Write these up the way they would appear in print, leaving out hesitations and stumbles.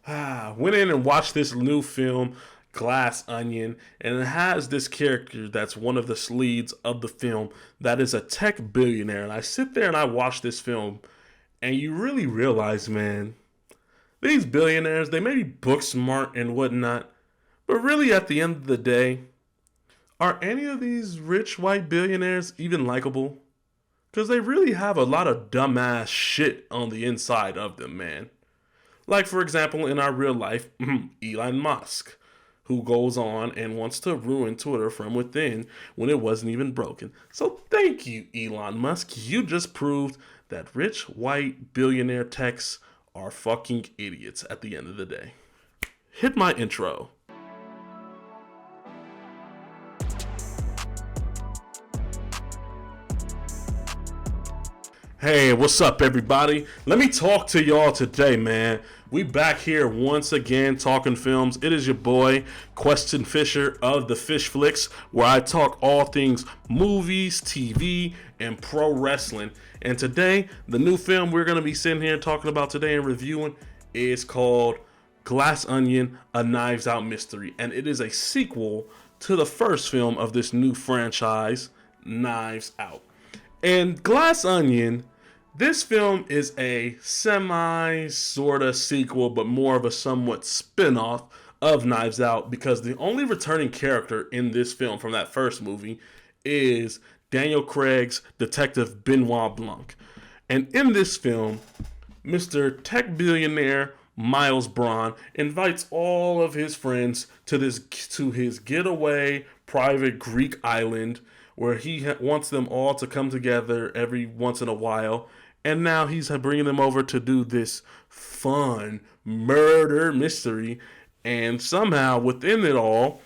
Went in and watched this new film, Glass Onion, and it has this character that's one of the leads of the film that is a tech billionaire. And I sit there and I watch this film, and you really realize, man, these billionaires, they may be book smart and whatnot, but really at the end of the day, are any of these rich white billionaires even likable? Because they really have a lot of dumbass shit on the inside of them, man. Like, for example, in our real life, Elon Musk, who goes on and wants to ruin Twitter from within when it wasn't even broken. So thank you, Elon Musk. You just proved that rich white billionaire techs are fucking idiots at the end of the day. Hit my intro. Hey, what's up, everybody? Let me talk to y'all today, man. We back here once again talking films. It is your boy, Queston Fisher of the Fish Flicks, where I talk all things movies, TV, and pro wrestling. And today, the new film we're going to be sitting here talking about today and reviewing is called Glass Onion, A Knives Out Mystery. And it is a sequel to the first film of this new franchise, Knives Out. And Glass Onion, this film is a sort of sequel, but more of a somewhat spin-off of Knives Out, because the only returning character in this film from that first movie is Daniel Craig's detective Benoit Blanc. And in this film, Mr. Tech Billionaire Miles Braun invites all of his friends to his getaway private Greek island, where he wants them all to come together every once in a while. And now he's bringing them over to do this fun murder mystery. And somehow within it all,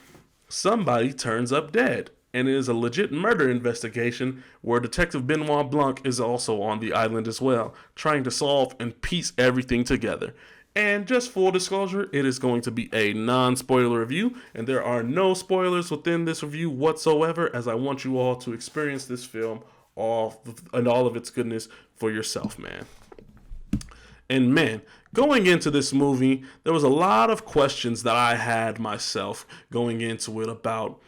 somebody turns up dead. And it is a legit murder investigation where Detective Benoit Blanc is also on the island as well, trying to solve and piece everything together. And just full disclosure, it is going to be a non-spoiler review, and there are no spoilers within this review whatsoever, as I want you all to experience this film and all of its goodness for yourself, man. And man, going into this movie, there was a lot of questions that I had myself going into it about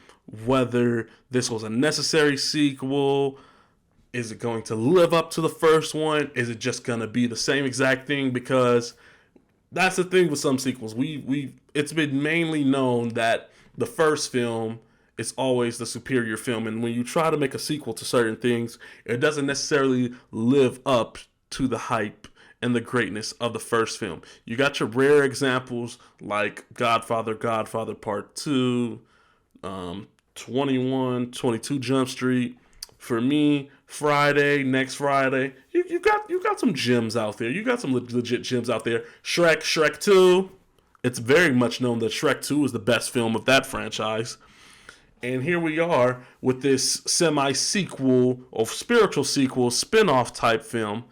whether this was a necessary sequel. Is it going to live up to the first one? Is it just going to be the same exact thing? Because that's the thing with some sequels. It's been mainly known that the first film is always the superior film, and when you try to make a sequel to certain things, it doesn't necessarily live up to the hype and the greatness of the first film. You got your rare examples like Godfather Part 2, 21, 22 Jump Street. For me, Next Friday, you got some gems out there. You got some legit gems out there. Shrek 2. It's very much known that Shrek 2 is the best film of that franchise. And here we are with this semi-sequel or spiritual sequel, spin-off type film.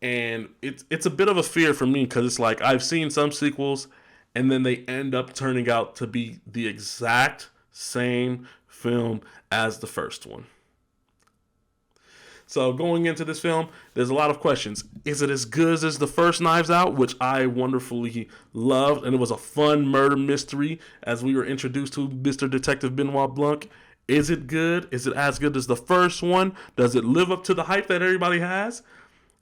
And it's a bit of a fear for me, because it's like I've seen some sequels and then they end up turning out to be the exact same film as the first one. So going into this film, there's a lot of questions. Is it as good as the first Knives Out, which I wonderfully loved, and it was a fun murder mystery as we were introduced to Mr. Detective Benoit Blanc? Is it good? Is it as good as the first one? Does it live up to the hype that everybody has?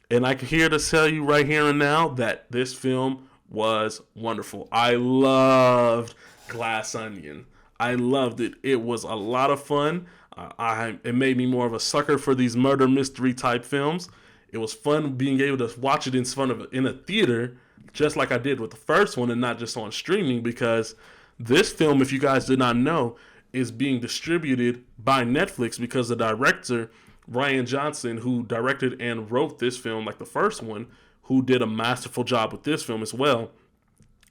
And I can here to tell you right here and now that this film was wonderful. I loved Glass Onion. I loved it. It was a lot of fun. It made me more of a sucker for these murder mystery type films. It was fun being able to watch it in a theater, just like I did with the first one, and not just on streaming, because this film, if you guys did not know, is being distributed by Netflix, because the director, Rian Johnson, who directed and wrote this film like the first one, who did a masterful job with this film as well,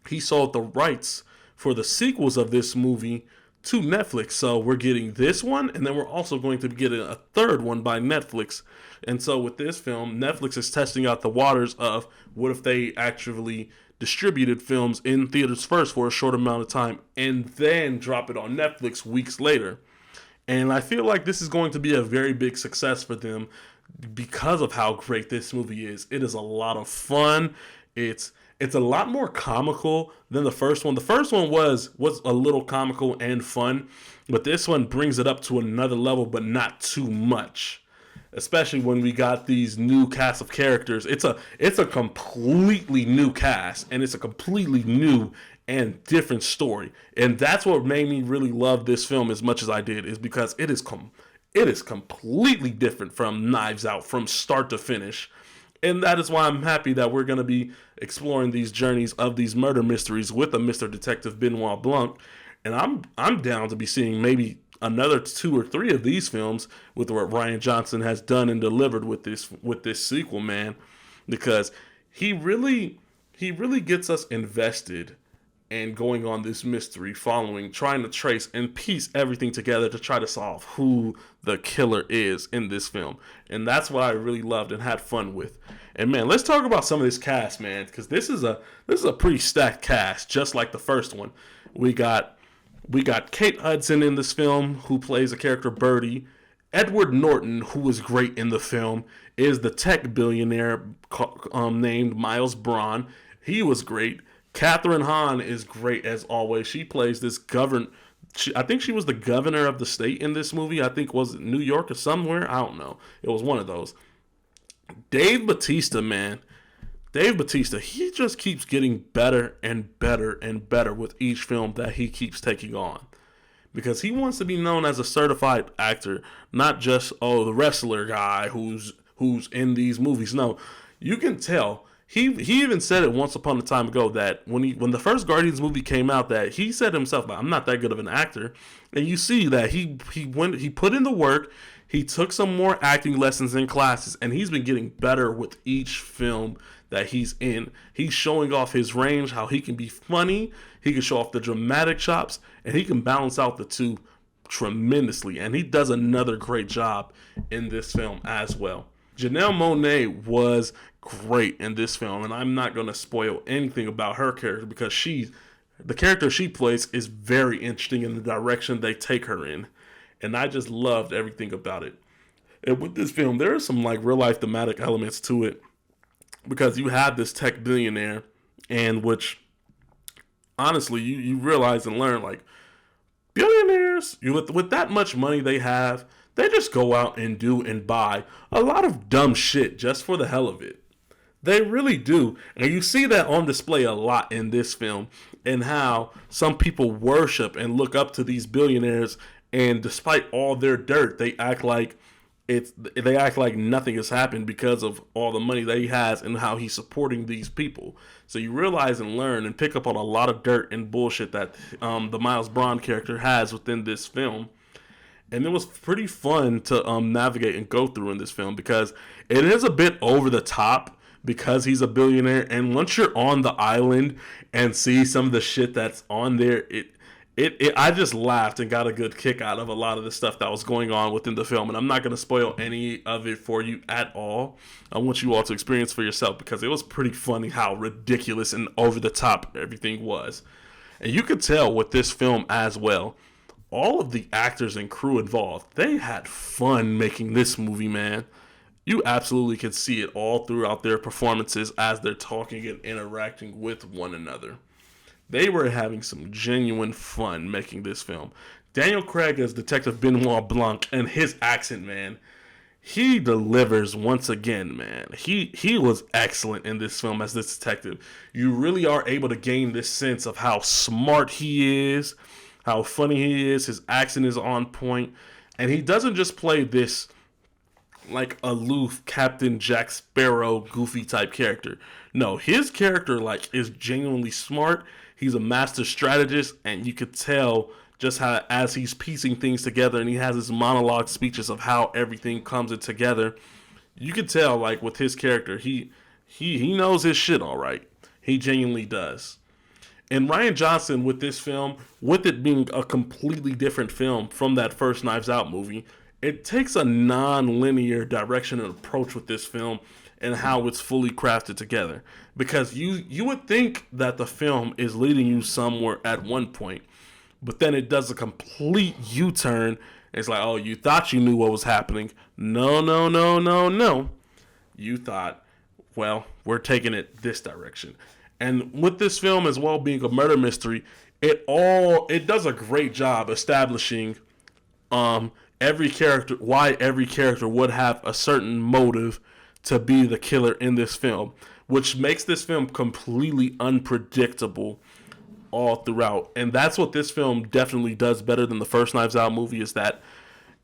he sold the rights for the sequels of this movie to Netflix. So we're getting this one, and then we're also going to be getting a third one by Netflix. And so with this film, Netflix is testing out the waters of what if they actually distributed films in theaters first for a short amount of time and then drop it on Netflix weeks later. And I feel like this is going to be a very big success for them because of how great this movie is. It is a lot of fun. It's it's a lot more comical than the first one. The first one was a little comical and fun, but this one brings it up to another level, but not too much. Especially when we got these new cast of characters. It's a completely new cast, and it's a completely new and different story. And that's what made me really love this film as much as I did, is because it is completely different from Knives Out from start to finish. And that is why I'm happy that we're going to be exploring these journeys of these murder mysteries with a Mr. Detective Benoit Blanc. And I'm down to be seeing maybe another 2 or 3 of these films with what Rian Johnson has done and delivered with this sequel, man. Because he really gets us invested and going on this mystery, trying to trace and piece everything together to try to solve who the killer is in this film. And that's what I really loved and had fun with. And man, let's talk about some of this cast, man, because this is a pretty stacked cast, just like the first one. We got Kate Hudson in this film, who plays a character Birdie. Edward Norton, who was great in the film, is the tech billionaire named Miles Braun. He was great. Kathryn Hahn is great as always. She plays this I think she was the governor of the state in this movie. I think was it New York or somewhere. I don't know. It was one of those. Dave Bautista, man. Dave Bautista, he just keeps getting better and better and better with each film that he keeps taking on. Because he wants to be known as a certified actor, not just, the wrestler guy who's in these movies. No, you can tell. He even said it once upon a time ago that when the first Guardians movie came out, that he said himself, I'm not that good of an actor. And you see that he put in the work, he took some more acting lessons in classes, and he's been getting better with each film that he's in. He's showing off his range, how he can be funny, he can show off the dramatic chops, and he can balance out the two tremendously. And he does another great job in this film as well. Janelle Monáe was great in this film, and I'm not going to spoil anything about her character because the character she plays is very interesting in the direction they take her in, and I just loved everything about it. And with this film, there are some like real life thematic elements to it, because you have this tech billionaire, and which honestly you realize and learn, like, billionaires, with that much money they have, they just go out and do and buy a lot of dumb shit just for the hell of it. They really do. And you see that on display a lot in this film, and how some people worship and look up to these billionaires, and despite all their dirt, they act like nothing has happened because of all the money that he has and how he's supporting these people. So you realize and learn and pick up on a lot of dirt and bullshit that the Miles Braun character has within this film. And it was pretty fun to navigate and go through in this film, because it is a bit over the top because he's a billionaire. And once you're on the island and see some of the shit that's on there, I just laughed and got a good kick out of a lot of the stuff that was going on within the film. And I'm not going to spoil any of it for you at all. I want you all to experience for yourself, because it was pretty funny how ridiculous and over the top everything was. And you could tell with this film as well, all of the actors and crew involved, they had fun making this movie, man. You absolutely could see it all throughout their performances as they're talking and interacting with one another. They were having some genuine fun making this film. Daniel Craig as Detective Benoit Blanc, and his accent, man, he delivers once again, man. He was excellent in this film as this detective. You really are able to gain this sense of how smart he is, how funny he is. His accent is on point, and he doesn't just play this like aloof Captain Jack Sparrow goofy type character. No, his character like is genuinely smart. He's a master strategist, and you could tell just how, as he's piecing things together, and he has his monologue speeches of how everything comes together, you could tell like with his character, he knows his shit all right. He genuinely does. And Rian Johnson with this film, with it being a completely different film from that first Knives Out movie, it takes a non-linear direction and approach with this film and how it's fully crafted together. Because you would think that the film is leading you somewhere at one point, but then it does a complete U-turn. It's like, oh, you thought you knew what was happening. No. You thought, well, we're taking it this direction. And with this film as well being a murder mystery, it does a great job establishing every character, why every character would have a certain motive to be the killer in this film, which makes this film completely unpredictable all throughout. And that's what this film definitely does better than the first Knives Out movie, is that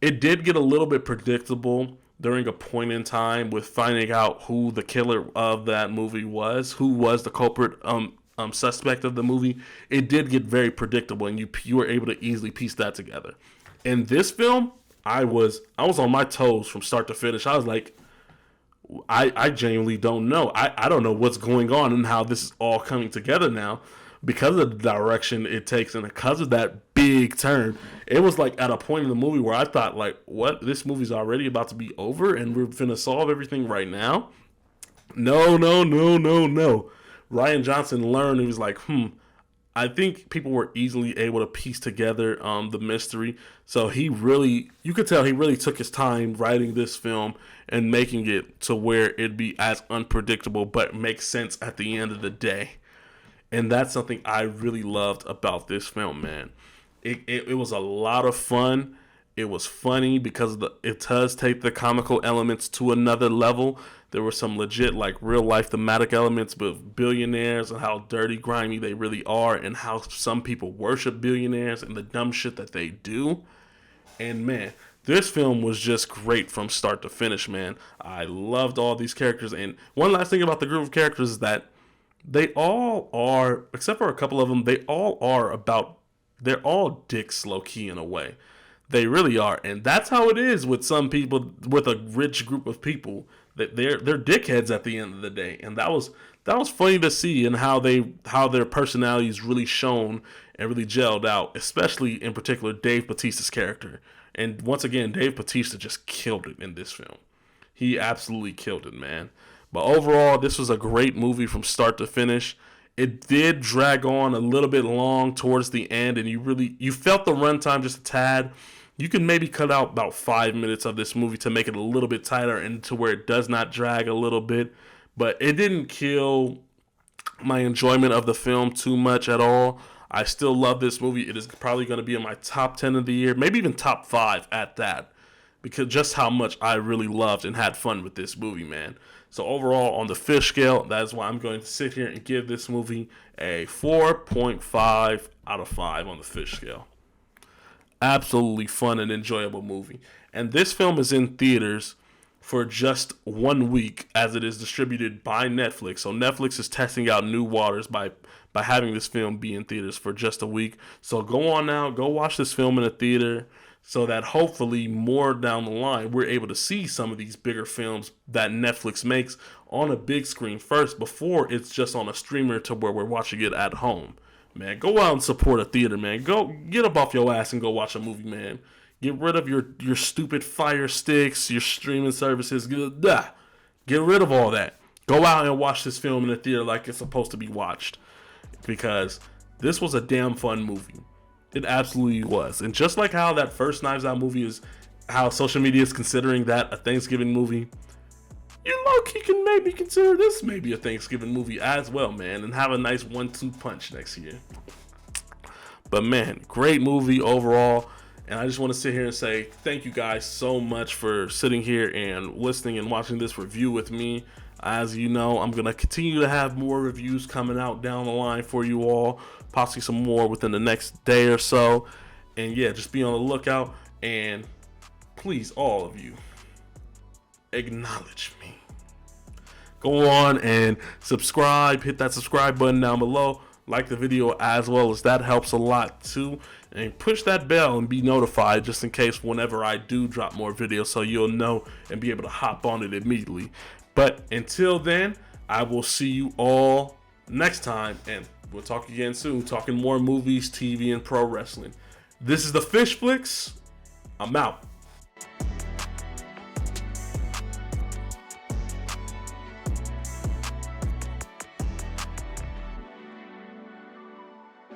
it did get a little bit predictable during a point in time with finding out who the killer of that movie was, who was the culprit suspect of the movie. It did get very predictable, and you were able to easily piece that together. In this film, I was on my toes from start to finish. I was like, I genuinely don't know. I don't know what's going on and how this is all coming together now, because of the direction it takes and because of that big turn. It was like at a point in the movie where I thought, like, what? This movie's already about to be over and we're finna solve everything right now? No. Rian Johnson learned. He was like, I think people were easily able to piece together the mystery. So you could tell he really took his time writing this film and making it to where it'd be as unpredictable but make sense at the end of the day. And that's something I really loved about this film, man. It was a lot of fun. It was funny because it does take the comical elements to another level. There were some legit, like, real-life thematic elements with billionaires and how dirty, grimy they really are, and how some people worship billionaires and the dumb shit that they do. And, man, this film was just great from start to finish, man. I loved all these characters. And one last thing about the group of characters is that they all are, except for a couple of them, they're all dicks low-key in a way. They really are. And that's how it is with some people, with a rich group of people. That they're dickheads at the end of the day. And that was funny to see, and how their personalities really shone and really gelled out, especially in particular Dave Bautista's character. And once again, Dave Bautista just killed it in this film. He absolutely killed it, man. But overall, this was a great movie from start to finish. It did drag on a little bit long towards the end, and you felt the runtime just a tad. You can maybe cut out about 5 minutes of this movie to make it a little bit tighter and to where it does not drag a little bit. But it didn't kill my enjoyment of the film too much at all. I still love this movie. It is probably going to be in my top 10 of the year, maybe even top 5 at that, because just how much I really loved and had fun with this movie, man. So overall, on the fish scale, that is why I'm going to sit here and give this movie a 4.5 out of 5 on the fish scale. Absolutely fun and enjoyable movie. And this film is in theaters for just 1 week, as it is distributed by Netflix. So Netflix is testing out new waters by having this film be in theaters for just a week. So go on now, go watch this film in a theater, so that hopefully more down the line we're able to see some of these bigger films that Netflix makes on a big screen first, before it's just on a streamer to where we're watching it at home. Man, go out and support a theater, man. Go get up off your ass and go watch a movie, man. Get rid of your stupid Fire Sticks, your streaming services. Get rid of all that. Go out and watch this film in the theater like it's supposed to be watched, because this was a damn fun movie. It absolutely was. And just like how that first Knives Out movie is, how social media is considering that a Thanksgiving movie, you low-key can maybe consider this maybe a Thanksgiving movie as well, man, and have a nice 1-2 punch next year. But man, great movie overall. And I just want to sit here and say thank you guys so much for sitting here and listening and watching this review with me. As you know, I'm going to continue to have more reviews coming out down the line for you all, possibly some more within the next day or so. And yeah, just be on the lookout, and please, all of you, acknowledge me. Go on and subscribe, hit that subscribe button down below, like the video as well, as that helps a lot too, and push that bell and be notified just in case whenever I do drop more videos, so you'll know and be able to hop on it immediately. But until then, I will see you all next time, and we'll talk again soon, talking more movies, TV, and pro wrestling. This is the Fish Flicks. I'm out.